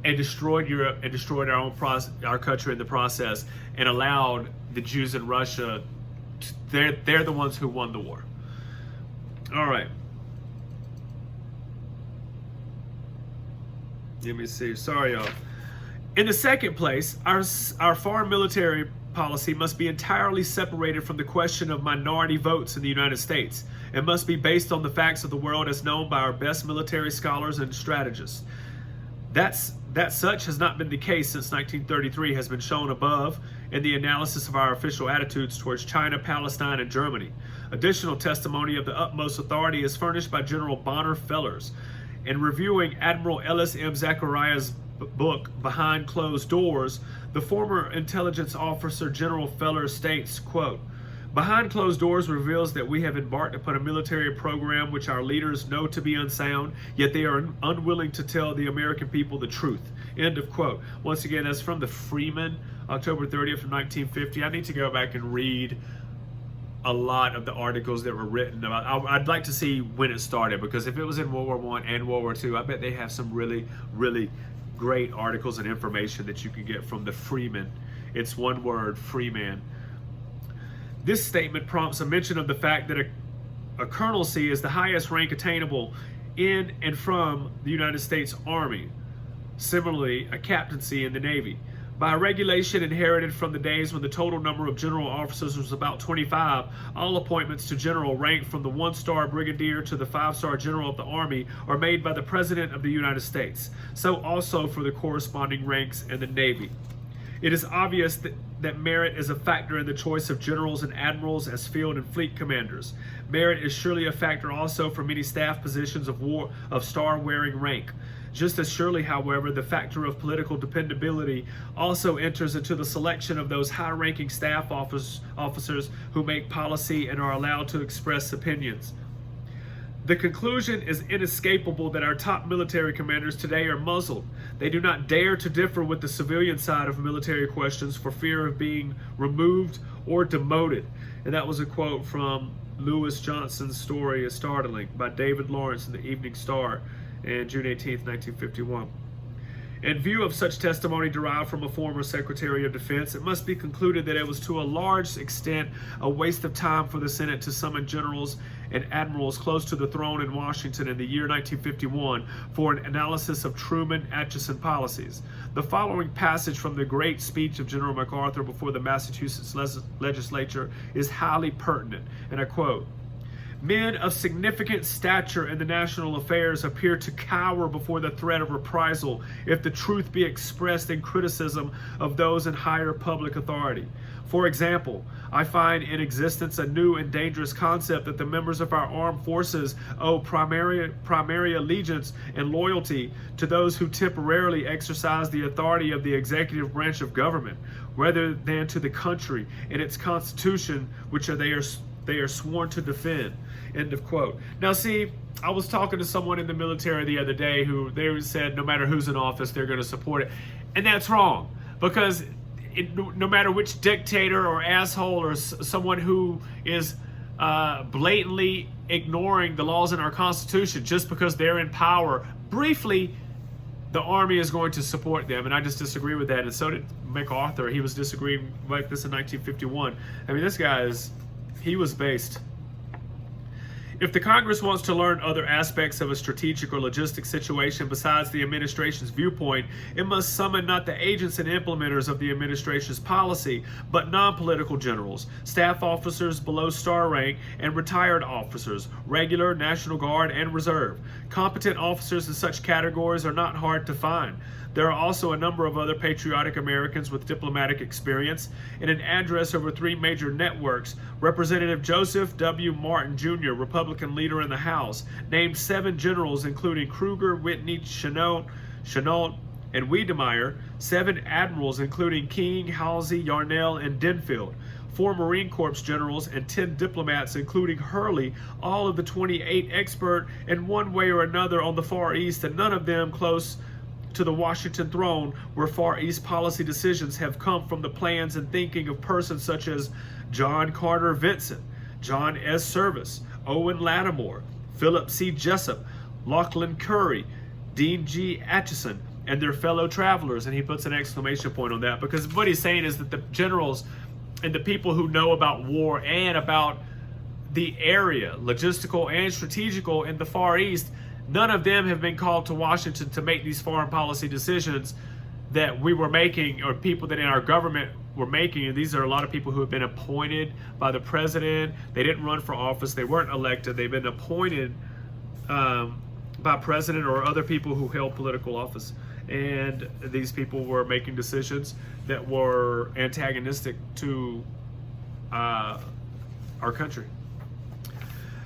and destroyed Europe and destroyed our country in the process and allowed the Jews in Russia. They're the ones who won the war. All right. Let me see. Sorry, y'all. In the second place, our foreign military policy must be entirely separated from the question of minority votes in the United States and must be based on the facts of the world as known by our best military scholars and strategists. That such has not been the case since 1933 has been shown above in the analysis of our official attitudes towards China, Palestine, and Germany. Additional testimony of the utmost authority is furnished by General Bonner Fellers. In reviewing Admiral Ellis M. Zachariah's book, Behind Closed Doors, the former intelligence officer General Fellers states, quote, Behind closed doors reveals that we have embarked upon a military program which our leaders know to be unsound, yet they are unwilling to tell the American people the truth. End of quote. Once again, that's from the Freeman, October 30th of 1950. I need to go back and read a lot of the articles that were written about. I'd like to see when it started, because if it was in World War I and World War II, I bet they have some really, really great articles and information that you can get from the Freeman. It's one word, Freeman. This statement prompts a mention of the fact that a colonelcy is the highest rank attainable in and from the United States Army. Similarly, a captaincy in the Navy. By regulation inherited from the days when the total number of general officers was about 25, all appointments to general rank from the 1-star brigadier to the 5-star general of the Army are made by the President of the United States. So also for the corresponding ranks in the Navy. It is obvious that merit is a factor in the choice of generals and admirals as field and fleet commanders. Merit is surely a factor also for many staff positions of star-wearing rank. Just as surely, however, the factor of political dependability also enters into the selection of those high-ranking staff officers who make policy and are allowed to express opinions. The conclusion is inescapable that our top military commanders today are muzzled. They do not dare to differ with the civilian side of military questions for fear of being removed or demoted. And that was a quote from Lewis Johnson's Story is Startling by David Lawrence in the Evening Star on June 18, 1951. In view of such testimony derived from a former Secretary of Defense, it must be concluded that it was to a large extent a waste of time for the Senate to summon generals and admirals close to the throne in Washington in the year 1951 for an analysis of Truman-Atchison policies. The following passage from the great speech of General MacArthur before the Massachusetts legislature is highly pertinent, and I quote, "Men of significant stature in the national affairs appear to cower before the threat of reprisal if the truth be expressed in criticism of those in higher public authority. For example, I find in existence a new and dangerous concept that the members of our armed forces owe primary allegiance and loyalty to those who temporarily exercise the authority of the executive branch of government, rather than to the country and its constitution, which they are sworn to defend." End of quote. Now see, I was talking to someone in the military the other day who they said no matter who's in office, they're going to support it. And that's wrong, because no matter which dictator or asshole or someone who is blatantly ignoring the laws in our Constitution, just because they're in power briefly, the Army is going to support them. And I just disagree with that. And so did MacArthur. He was disagreeing like this in 1951. I mean, this guy he was based. If the Congress wants to learn other aspects of a strategic or logistic situation besides the administration's viewpoint, it must summon not the agents and implementers of the administration's policy, but non-political generals, staff officers below star rank, and retired officers, regular, National Guard, and reserve. Competent officers in such categories are not hard to find. There are also a number of other patriotic Americans with diplomatic experience. In an address over 3 major networks, Representative Joseph W. Martin Jr., Republican leader in the House, named 7 generals including Kruger, Whitney, Chennault, and Wiedemeyer, 7 admirals including King, Halsey, Yarnell, and Denfield, 4 Marine Corps generals, and 10 diplomats including Hurley, all of the 28 expert in one way or another on the Far East, and none of them close to the Washington throne, where Far East policy decisions have come from the plans and thinking of persons such as John Carter Vinson, John S. Service, Owen Lattimore, Philip C. Jessup, Lachlan Curry, Dean G. Atchison, and their fellow travelers. And he puts an exclamation point on that, because what he's saying is that the generals and the people who know about war and about the area, logistical and strategical in the Far East, none of them have been called to Washington to make these foreign policy decisions that we were making, or people that in our government were making. And these are a lot of people who have been appointed by the president. They didn't run for office. They weren't elected. They've been appointed by president or other people who held political office. And these people were making decisions that were antagonistic to our country.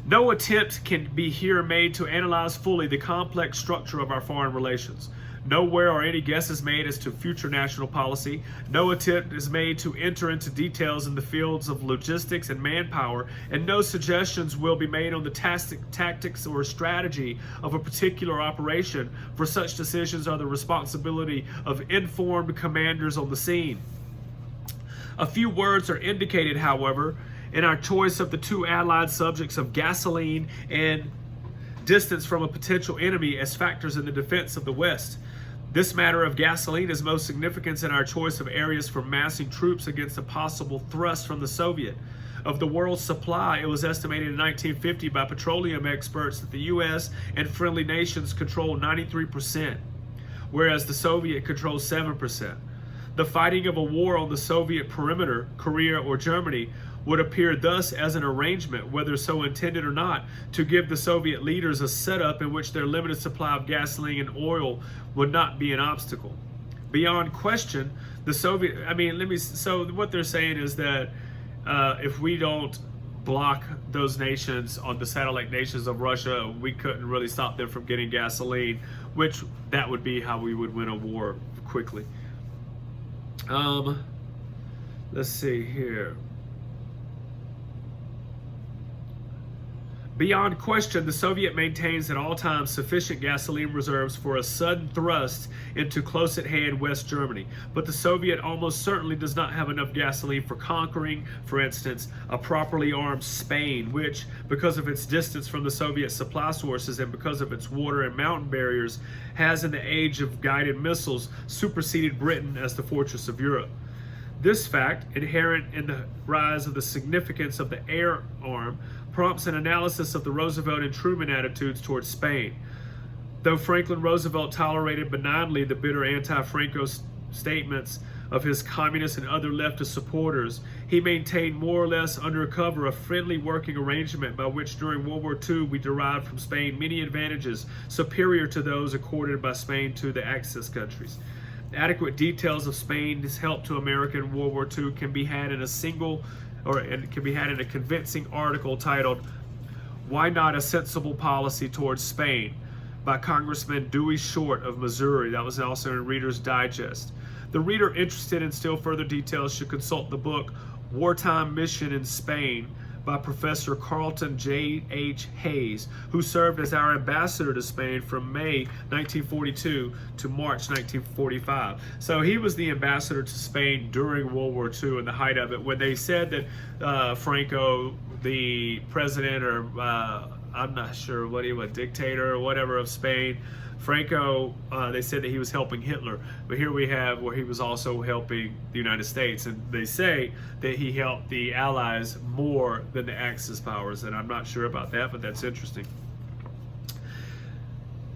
No attempt can be here made to analyze fully the complex structure of our foreign relations. Nowhere are any guesses made as to future national policy. No attempt is made to enter into details in the fields of logistics and manpower, and no suggestions will be made on the tactics or strategy of a particular operation, for such decisions are the responsibility of informed commanders on the scene. A few words are indicated, however, in our choice of the two allied subjects of gasoline and distance from a potential enemy as factors in the defense of the West. This matter of gasoline is most significant in our choice of areas for massing troops against a possible thrust from the Soviet. Of the world's supply, it was estimated in 1950 by petroleum experts that the U.S. and friendly nations control 93%, whereas the Soviet controls 7%. The fighting of a war on the Soviet perimeter, Korea or Germany, would appear thus as an arrangement, whether so intended or not, to give the Soviet leaders a setup in which their limited supply of gasoline and oil would not be an obstacle. Beyond question, the Soviet, so what they're saying is that if we don't block those nations on the satellite nations of Russia, we couldn't really stop them from getting gasoline, which that would be how we would win a war quickly. Let's see here. Beyond question, the Soviet maintains at all times sufficient gasoline reserves for a sudden thrust into close-at-hand West Germany. But the Soviet almost certainly does not have enough gasoline for conquering, for instance, a properly armed Spain, which, because of its distance from the Soviet supply sources and because of its water and mountain barriers, has in the age of guided missiles superseded Britain as the fortress of Europe. This fact, inherent in the rise of the significance of the air arm, prompts an analysis of the Roosevelt and Truman attitudes towards Spain. Though Franklin Roosevelt tolerated benignly the bitter anti-Franco statements of his communist and other leftist supporters, he maintained more or less under cover a friendly working arrangement by which during World War II we derived from Spain many advantages superior to those accorded by Spain to the Axis countries. Adequate details of Spain's help to America in World War II can be had in a convincing article titled "Why Not a Sensible Policy Towards Spain" by Congressman Dewey Short of Missouri. That was also in Reader's Digest. The reader interested in still further details should consult the book Wartime Mission in Spain by Professor Carlton J.H. Hayes, who served as our ambassador to Spain from May 1942 to March 1945. So he was the ambassador to Spain during World War II in the height of it, when they said that Franco, the president, or I'm not sure what he was, dictator or whatever of Spain, Franco, they said that he was helping Hitler, but here we have where he was also helping the United States, and they say that he helped the Allies more than the Axis powers, and I'm not sure about that, but that's interesting.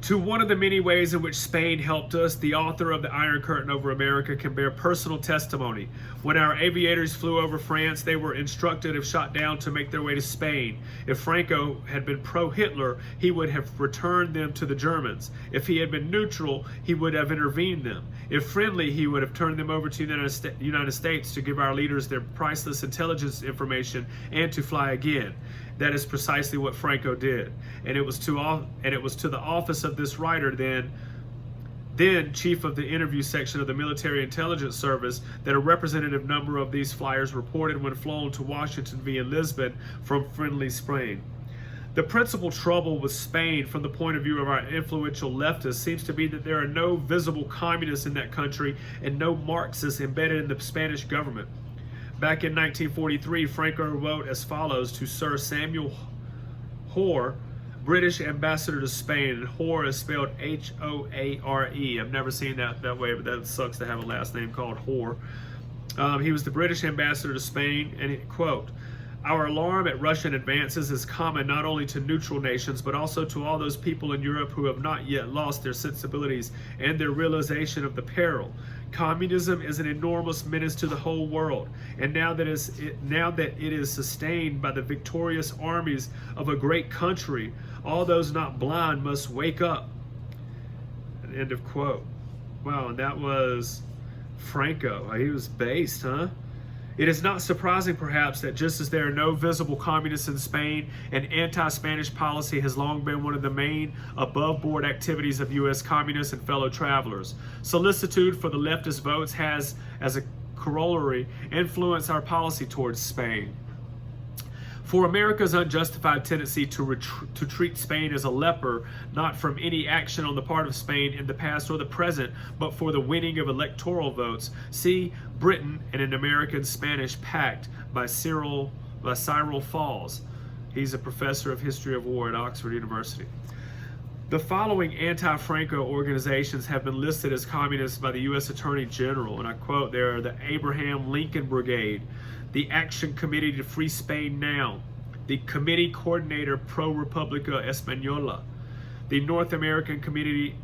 To one of the many ways in which Spain helped us, the author of The Iron Curtain Over America can bear personal testimony. When our aviators flew over France, they were instructed if shot down to make their way to Spain. If Franco had been pro-Hitler, he would have returned them to the Germans. If he had been neutral, he would have intervened them. If friendly, he would have turned them over to the United States to give our leaders their priceless intelligence information and to fly again. That is precisely what Franco did, and it was to the office of this writer, then chief of the interview section of the Military Intelligence Service, that a representative number of these flyers reported when flown to Washington via Lisbon from friendly Spain. The principal trouble with Spain from the point of view of our influential leftists seems to be that there are no visible communists in that country and no Marxists embedded in the Spanish government. Back in 1943, Franco wrote as follows to Sir Samuel Hoare, British ambassador to Spain, and Hoare is spelled H-O-A-R-E. I've never seen that way, but that sucks to have a last name called Hoare. He was the British ambassador to Spain, and quote, "Our alarm at Russian advances is common not only to neutral nations, but also to all those people in Europe who have not yet lost their sensibilities and their realization of the peril. Communism is an enormous menace to the whole world, and now that it is sustained by the victorious armies of a great country, all those not blind must wake up." End of quote. Wow, and that was Franco. He was based, huh? It is not surprising, perhaps, that just as there are no visible communists in Spain, an anti-Spanish policy has long been one of the main above-board activities of U.S. communists and fellow travelers. Solicitude for the leftist votes has, as a corollary, influenced our policy towards Spain. For America's unjustified tendency to treat Spain as a leper, not from any action on the part of Spain in the past or the present, but for the winning of electoral votes, see Britain and an American-Spanish Pact by Cyril Falls. He's a professor of history of war at Oxford University. The following anti-Franco organizations have been listed as communists by the U.S. Attorney General, and I quote, they are the Abraham Lincoln Brigade, the Action Committee to Free Spain Now, the Committee Coordinator Pro República Española, the North American Committee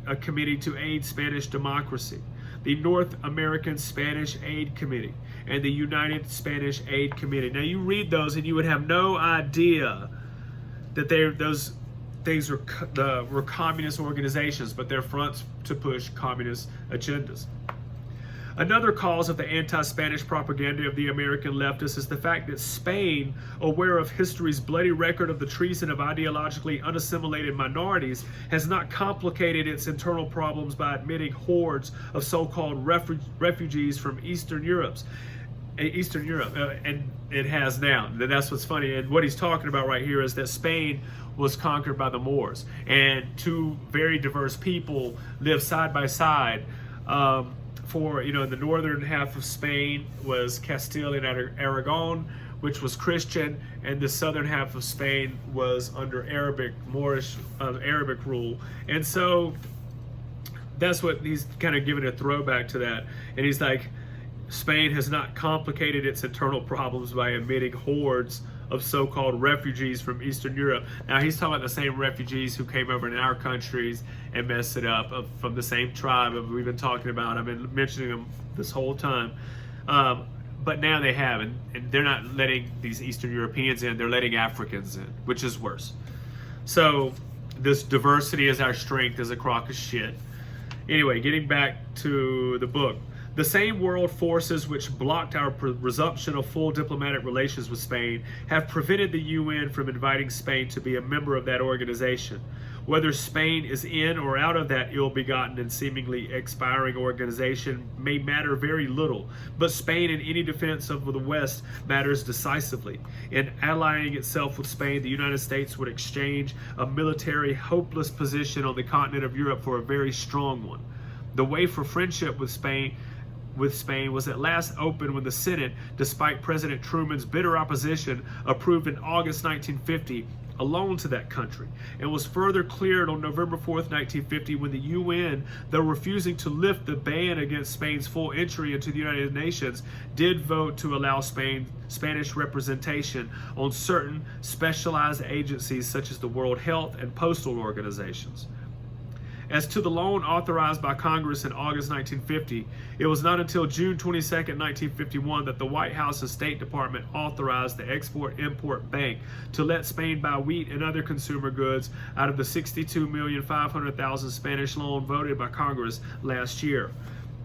to Aid Spanish Democracy, the North American Spanish Aid Committee, and the United Spanish Aid Committee. Now you read those and you would have no idea that those things were communist organizations, but they're fronts to push communist agendas. Another cause of the anti-Spanish propaganda of the American leftists is the fact that Spain, aware of history's bloody record of the treason of ideologically unassimilated minorities, has not complicated its internal problems by admitting hordes of so-called refugees from Eastern Europe, and it has now. That's what's funny. And what he's talking about right here is that Spain was conquered by the Moors, and two very diverse people live side by side. The northern half of Spain was Castile and Aragon, which was Christian, and the southern half of Spain was under Arabic rule. And so that's what he's kind of giving a throwback to that. And he's like, Spain has not complicated its internal problems by admitting hordes of so-called refugees from Eastern Europe. Now he's talking about the same refugees who came over in our countries and messed it up, from the same tribe we've been talking about. I've been mentioning them this whole time. But now they have, and they're not letting these Eastern Europeans in, they're letting Africans in, which is worse. So this diversity is our strength is a crock of shit. Anyway, getting back to the book. The same world forces which blocked our resumption of full diplomatic relations with Spain have prevented the UN from inviting Spain to be a member of that organization. Whether Spain is in or out of that ill-begotten and seemingly expiring organization may matter very little, but Spain in any defense of the West matters decisively. In allying itself with Spain, the United States would exchange a military hopeless position on the continent of Europe for a very strong one. The way for friendship with Spain was at last open when the Senate, despite President Truman's bitter opposition, approved in August 1950 a loan to that country, and was further cleared on November 4th, 1950, when the UN, though refusing to lift the ban against Spain's full entry into the United Nations, did vote to allow Spanish representation on certain specialized agencies such as the World Health and postal organizations. As to the loan authorized by Congress in August 1950, it was not until June 22, 1951 that the White House and State Department authorized the Export-Import Bank to let Spain buy wheat and other consumer goods out of the $62,500,000 Spanish loan voted by Congress last year.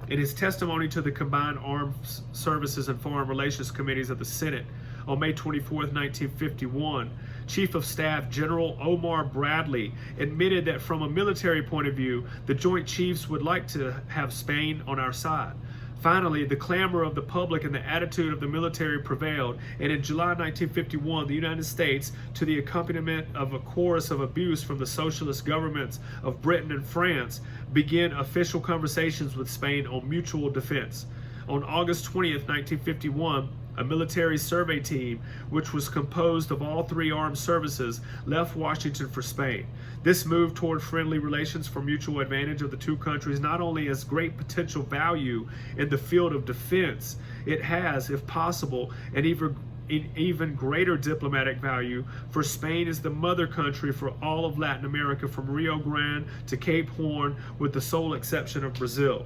In his testimony to the Combined Armed Services and Foreign Relations Committees of the Senate on May 24, 1951, Chief of Staff General Omar Bradley admitted that from a military point of view, the Joint Chiefs would like to have Spain on our side. Finally, the clamor of the public and the attitude of the military prevailed, and in July 1951, the United States, to the accompaniment of a chorus of abuse from the socialist governments of Britain and France, began official conversations with Spain on mutual defense. On August 20th, 1951, a military survey team, which was composed of all three armed services, left Washington for Spain. This move toward friendly relations for mutual advantage of the two countries not only has great potential value in the field of defense, it has, if possible, an even greater diplomatic value, for Spain is the mother country for all of Latin America from Rio Grande to Cape Horn, with the sole exception of Brazil.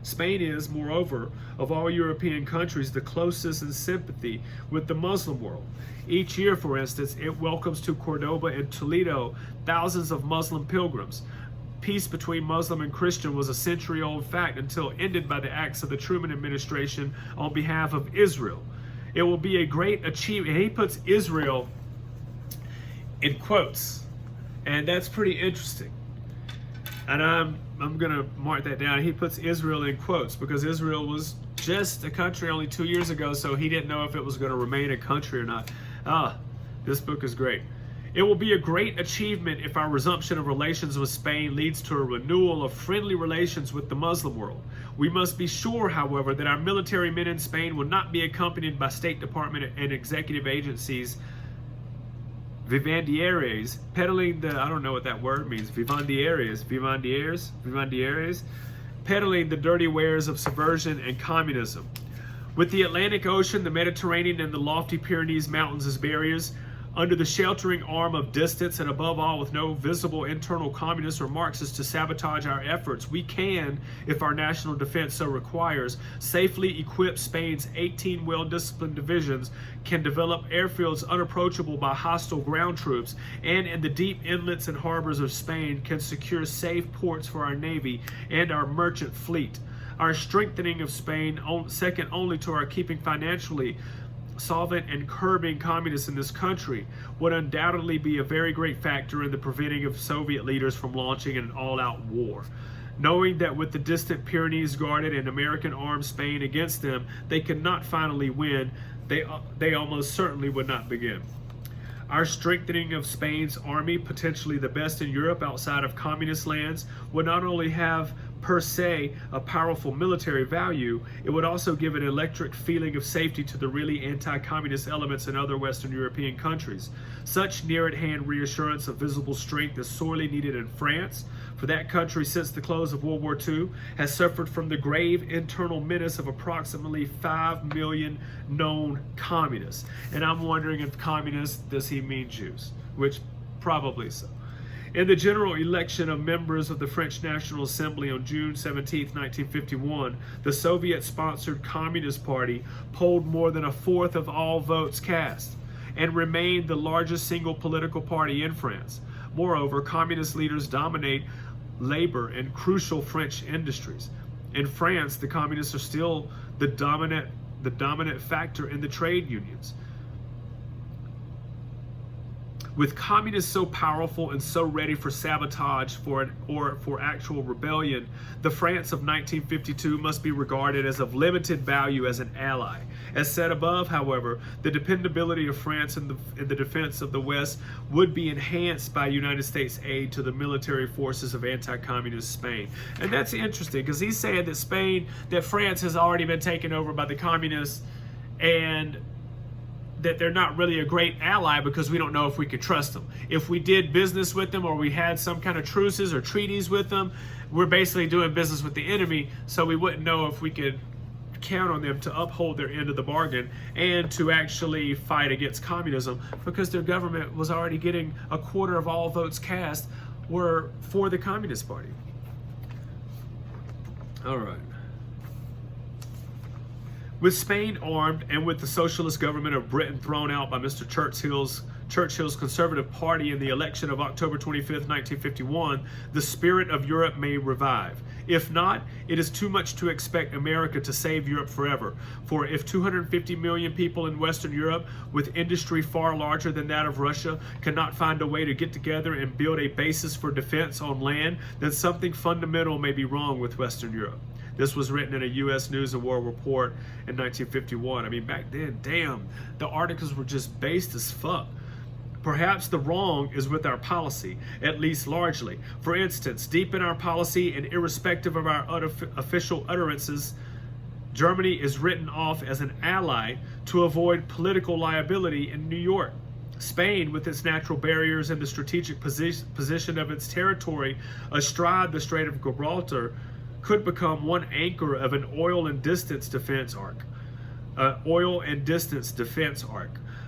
Spain is, moreover, of all European countries, the closest in sympathy with the Muslim world. Each year, for instance, it welcomes to Cordoba and Toledo thousands of Muslim pilgrims. Peace between Muslim and Christian was a century-old fact until ended by the acts of the Truman administration on behalf of Israel. It will be a great achievement. And he puts Israel in quotes. And that's pretty interesting. And I'm going to mark that down. He puts Israel in quotes because Israel was just a country only 2 years ago, so he didn't know if it was going to remain a country or not. This book is great. It will be a great achievement if our resumption of relations with Spain leads to a renewal of friendly relations with the Muslim world. We must be sure, however, that our military men in Spain will not be accompanied by State Department and executive agencies Vivandieres, peddling the, I don't know what that word means, Vivandieres, peddling the dirty wares of subversion and communism. With the Atlantic Ocean, the Mediterranean, and the lofty Pyrenees Mountains as barriers, under the sheltering arm of distance, and above all with no visible internal communists or Marxists to sabotage our efforts, we can, if our national defense so requires, safely equip Spain's 18 well-disciplined divisions, can develop airfields unapproachable by hostile ground troops, and in the deep inlets and harbors of Spain can secure safe ports for our navy and our merchant fleet. Our strengthening of Spain, second only to our keeping financially solvent and curbing communists in this country, would undoubtedly be a very great factor in the preventing of Soviet leaders from launching an all-out war. Knowing that with the distant Pyrenees guarded and American armed Spain against them, they could not finally win, they almost certainly would not begin. Our strengthening of Spain's army, potentially the best in Europe outside of communist lands, would not only have per se a powerful military value, it would also give an electric feeling of safety to the really anti-communist elements in other Western European countries. Such near-at-hand reassurance of visible strength is sorely needed in France, for that country since the close of World War II has suffered from the grave internal menace of approximately 5 million known communists. And I'm wondering if communists, does he mean Jews? Which probably so. In the general election of members of the French National Assembly on June 17, 1951, the Soviet-sponsored Communist Party polled more than a fourth of all votes cast and remained the largest single political party in France. Moreover, communist leaders dominate labor and crucial French industries. In France, the communists are still the dominant factor in the trade unions. With communists so powerful and so ready for sabotage or for actual rebellion, the France of 1952 must be regarded as of limited value as an ally. As said above, however, the dependability of France in the defense of the West would be enhanced by United States aid to the military forces of anti-communist Spain. And that's interesting because he's saying that France has already been taken over by the communists and that they're not really a great ally because we don't know if we could trust them. If we did business with them or we had some kind of truces or treaties with them, we're basically doing business with the enemy, so we wouldn't know if we could count on them to uphold their end of the bargain and to actually fight against communism because their government was already getting a quarter of all votes cast were for the Communist Party. All right. With Spain armed and with the socialist government of Britain thrown out by Mr. Churchill's Conservative Party in the election of October 25, 1951, the spirit of Europe may revive. If not, it is too much to expect America to save Europe forever. For if 250 million people in Western Europe, with industry far larger than that of Russia, cannot find a way to get together and build a basis for defense on land, then something fundamental may be wrong with Western Europe. This was written in a U.S. News and World Report in 1951. I mean, back then, damn, the articles were just based as fuck. Perhaps the wrong is with our policy, at least largely. For instance, deep in our policy and irrespective of our official utterances, Germany is written off as an ally to avoid political liability in New York. Spain, with its natural barriers and the strategic position of its territory astride the Strait of Gibraltar, could become one anchor of an oil and distance defense arc.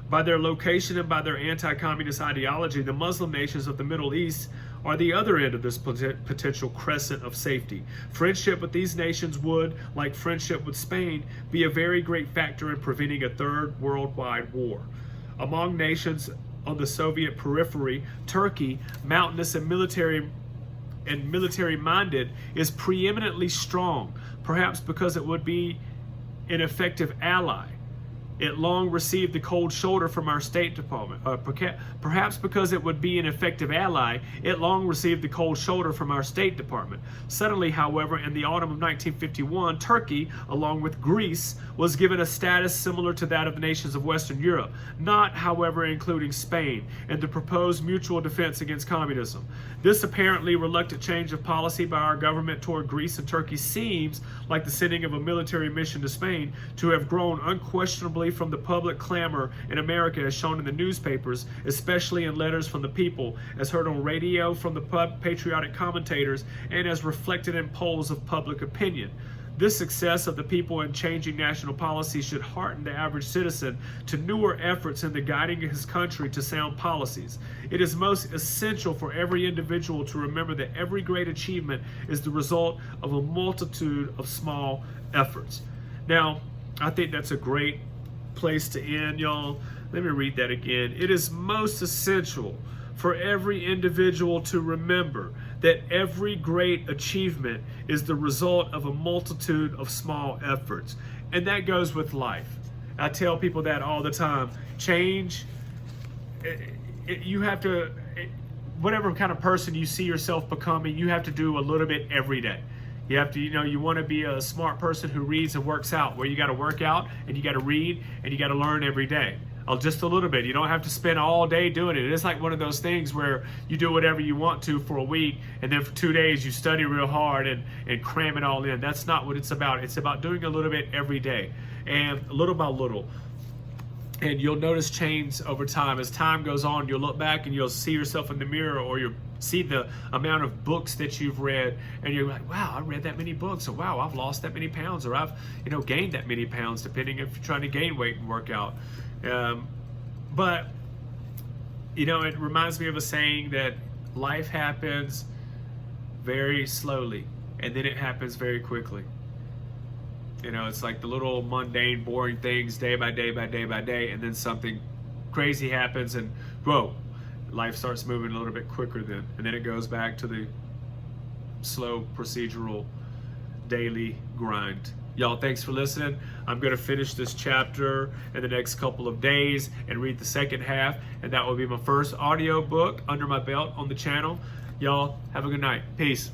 By their location and by their anti-communist ideology, the Muslim nations of the Middle East are the other end of this potential crescent of safety. Friendship with these nations would, like friendship with Spain, be a very great factor in preventing a third worldwide war. Among nations on the Soviet periphery, Turkey, mountainous and military-minded, is preeminently strong, perhaps because it would be an effective ally. It long received the cold shoulder from our State Department. Perhaps because it would be an effective ally, it long received the cold shoulder from our State Department. Suddenly, however, in the autumn of 1951, Turkey, along with Greece, was given a status similar to that of the nations of Western Europe, not, however, including Spain, in the proposed mutual defense against communism. This apparently reluctant change of policy by our government toward Greece and Turkey seems, like the sending of a military mission to Spain, to have grown unquestionably from the public clamor in America as shown in the newspapers, especially in letters from the people, as heard on radio from the patriotic commentators, and as reflected in polls of public opinion. This success of the people in changing national policy should hearten the average citizen to newer efforts in the guiding his country to sound policies. It is most essential for every individual to remember that every great achievement is the result of a multitude of small efforts. Now, I think that's a great place to end, y'all. Let me read that again. It is most essential for every individual to remember that every great achievement is the result of a multitude of small efforts. And that goes with life. I tell people that all the time. Change, you have to, whatever kind of person you see yourself becoming, you have to do a little bit every day. You have to, you want to be a smart person who reads and works out, where you got to work out and you got to read and you got to learn every day. Just a little bit. You don't have to spend all day doing it. It's like one of those things where you do whatever you want to for a week, and then for 2 days you study real hard and cram it all in. That's not what it's about. It's about doing a little bit every day, and little by little. And you'll notice change over time. As time goes on, you'll look back and you'll see yourself in the mirror, or you'll see the amount of books that you've read, and you're like, wow, I read that many books, or wow, I've lost that many pounds, or I've gained that many pounds, depending if you're trying to gain weight and work out. But it reminds me of a saying that life happens very slowly, and then it happens very quickly. It's like the little mundane, boring things day by day by day by day, and then something crazy happens, and whoa, life starts moving a little bit quicker then, and then it goes back to the slow, procedural, daily grind. Y'all, thanks for listening. I'm going to finish this chapter in the next couple of days and read the second half, and that will be my first audio book under my belt on the channel. Y'all, have a good night. Peace.